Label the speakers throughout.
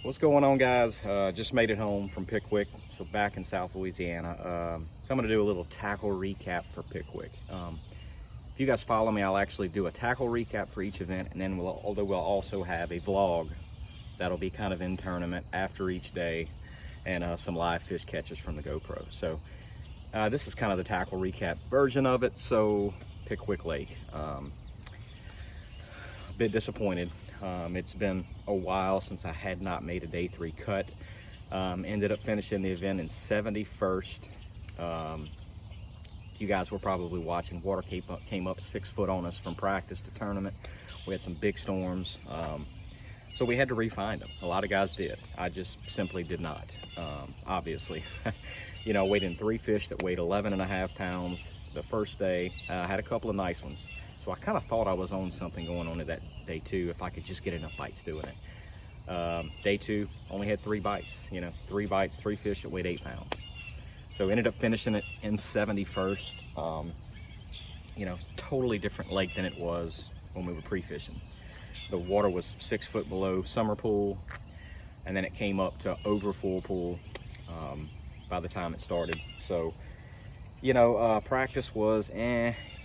Speaker 1: What's going on, guys? Just made it home from Pickwick, so back in South Louisiana. So I'm going to do a little tackle recap for Pickwick. If you guys follow me, I'll actually do a tackle recap for each event, and then we'll also have a vlog that'll be kind of in tournament after each day, and some live fish catches from the GoPro. So this is kind of the tackle recap version of it. So Pickwick Lake, a bit disappointed. It's been a while since I had not made a day 3 cut. Ended up finishing the event in 71st. You guys were probably watching. Water came up 6 foot on us from practice to tournament. We had some big storms, so we had to re-find them. A lot of guys did. I just simply did not. Obviously, you know, weighed in 3 fish that weighed 11.5 pounds the first day. I had a couple of nice ones. So I kind of thought I was on something going on at that day 2 if I could just get enough bites doing it. Day 2 only had 3 bites, you know, 3 bites, 3 fish that weighed 8 pounds. So ended up finishing it in 71st. You know, totally different lake than it was when we were pre-fishing. The water was 6 foot below summer pool, and then it came up to over full pool by the time it started. So, you know, practice was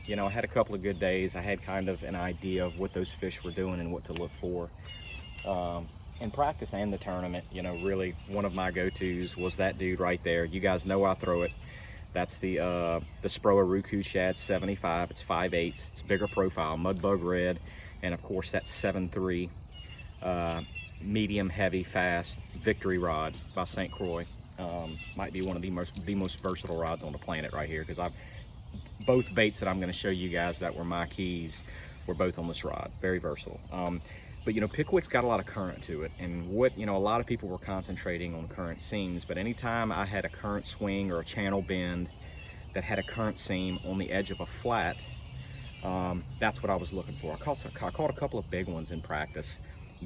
Speaker 1: You know, I had a couple of good days. I had kind of an idea of what those fish were doing and what to look for. In practice and the tournament, you know, really one of my go-tos was that dude right there. You guys know I throw it. That's the Sproa Ruku Shad 75. It's 5/8. It's bigger profile, mudbug red, and of course that 7.3 medium heavy fast Victory rod by St. Croix. Might be one of the most versatile rods on the planet right here, because both baits that I'm going to show you guys that were my keys were both on this rod. Very versatile. But you know, Pickwick's got a lot of current to it, and what, you know, a lot of people were concentrating on current seams, but anytime I had a current swing or a channel bend that had a current seam on the edge of a flat, that's what I was looking for. I caught a couple of big ones in practice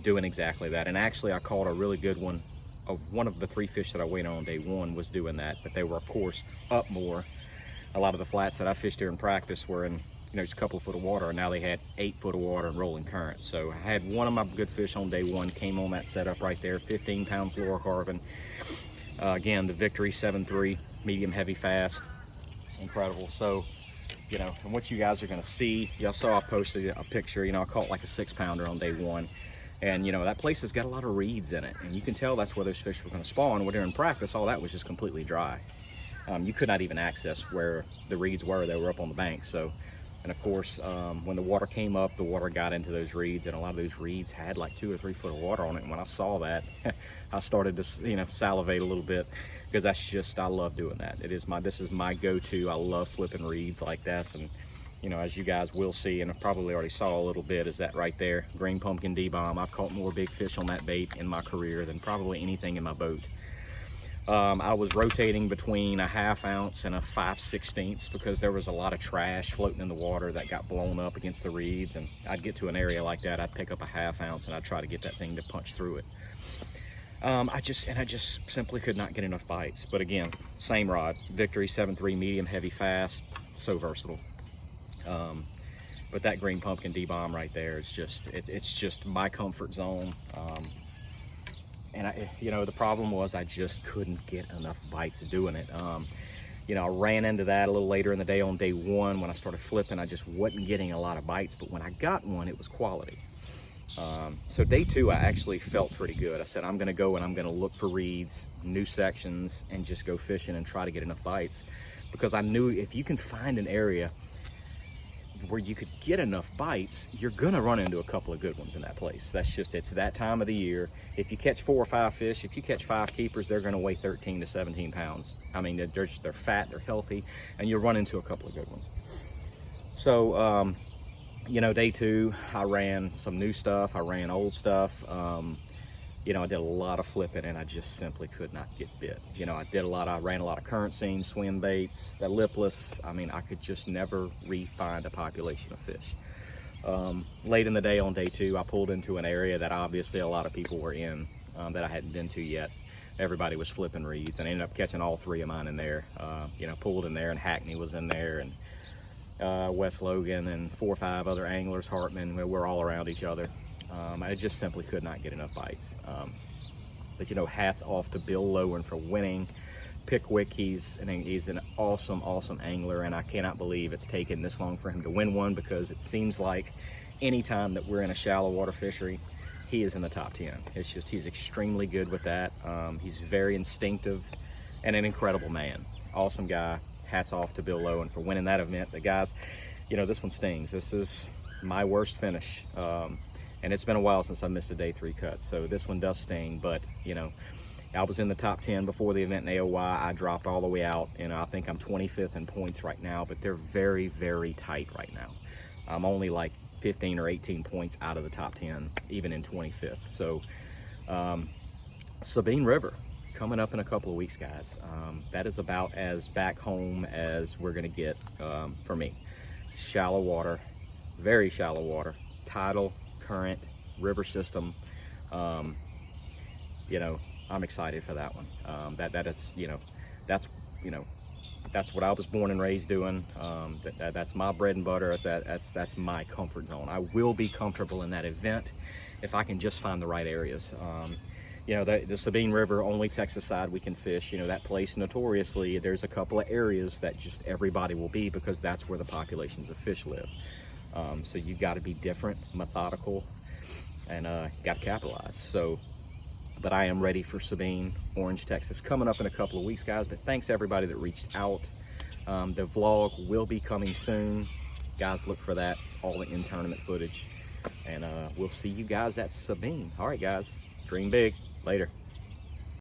Speaker 1: doing exactly that, and actually I caught a really good one. One of the 3 fish that I weighed on day 1 was doing that, but they were of course up more. A lot of the flats that I fished during practice were in, you know, just a couple of foot of water, and now they had 8 foot of water and rolling current. So I had one of my good fish on day 1, came on that setup right there, 15-pound fluorocarbon. Again, the Victory 7.3, medium heavy fast, incredible. So, you know, and what you guys are gonna see, y'all saw I posted a picture, you know, I caught like a 6-pounder on day 1. And you know, that place has got a lot of reeds in it, and you can tell that's where those fish were gonna spawn. When during practice, all that was just completely dry. You could not even access where the reeds were. They were up on the bank. So, and of course, when the water came up, the water got into those reeds, and a lot of those reeds had like 2 or 3 foot of water on it. And when I saw that, I started to, you know, salivate a little bit, because that's just, I love doing that. This is my go-to. I love flipping reeds like that. And you know, as you guys will see, and I probably already saw a little bit, is that right there, green pumpkin D-bomb. I've caught more big fish on that bait in my career than probably anything in my boat. I was rotating between a 1/2 ounce and a 5/16 because there was a lot of trash floating in the water that got blown up against the reeds, and I'd get to an area like that, I'd pick up a 1/2 ounce and I'd try to get that thing to punch through it. I just simply could not get enough bites. But again, same rod, Victory 7.3 medium heavy fast, so versatile. But that green pumpkin D-bomb right there is just, it's just my comfort zone. And you know, the problem was I just couldn't get enough bites doing it. You know, I ran into that a little later in the day on day 1 when I started flipping. I just wasn't getting a lot of bites, but when I got one, it was quality. So day 2, I actually felt pretty good. I said, I'm gonna go and I'm gonna look for reeds, new sections, and just go fishing and try to get enough bites. Because I knew if you can find an area where you could get enough bites, you're gonna run into a couple of good ones in that place. That's just, it's that time of the year. If you catch 4 or 5 fish, if you catch 5 keepers, they're gonna weigh 13 to 17 pounds. I mean, they're fat, they're healthy, and you'll run into a couple of good ones. So, you know, day 2, I ran some new stuff, I ran old stuff. You know, I did a lot of flipping, and I just simply could not get bit. You know, I ran a lot of current seams, swim baits, the lipless. I mean, I could just never re-find a population of fish. Late in the day on day 2, I pulled into an area that obviously a lot of people were in that I hadn't been to yet. Everybody was flipping reeds, and I ended up catching all 3 of mine in there. You know, pulled in there, and Hackney was in there, and West Logan, and 4 or 5 other anglers, Hartman. We're all around each other. I just simply could not get enough bites. But you know, hats off to Bill Lowen for winning Pickwick. He's an awesome angler, and I cannot believe it's taken this long for him to win one, because it seems like anytime that we're in a shallow water fishery, he is in the top 10. It's just, he's extremely good with that. He's very instinctive and an incredible man. Awesome guy. Hats off to Bill Lowen for winning that event. The guys, you know, this one stings. This is my worst finish. And it's been a while since I missed a day 3 cut, so this one does sting. But you know, I was in the top 10 before the event in AOY. I dropped all the way out. You know, I think I'm 25th in points right now, but they're very tight right now. I'm only like 15 or 18 points out of the top 10, even in 25th. So Sabine River coming up in a couple of weeks, guys. That is about as back home as we're gonna get for me. Shallow water, very shallow water, tidal, current, river system. You know, I'm excited for that one. That is, you know, that's what I was born and raised doing. That's my bread and butter. That's my comfort zone. I will be comfortable in that event if I can just find the right areas. You know, the Sabine River, only Texas side we can fish. You know, that place notoriously, there's a couple of areas that just everybody will be, because that's where the populations of fish live. So you've got to be different, methodical, and got to capitalize. So, but I am ready for Sabine, Orange, Texas, coming up in a couple of weeks, guys. But thanks everybody that reached out. The vlog will be coming soon. Guys, look for that. All the in-tournament footage. And we'll see you guys at Sabine. All right, guys. Dream big. Later.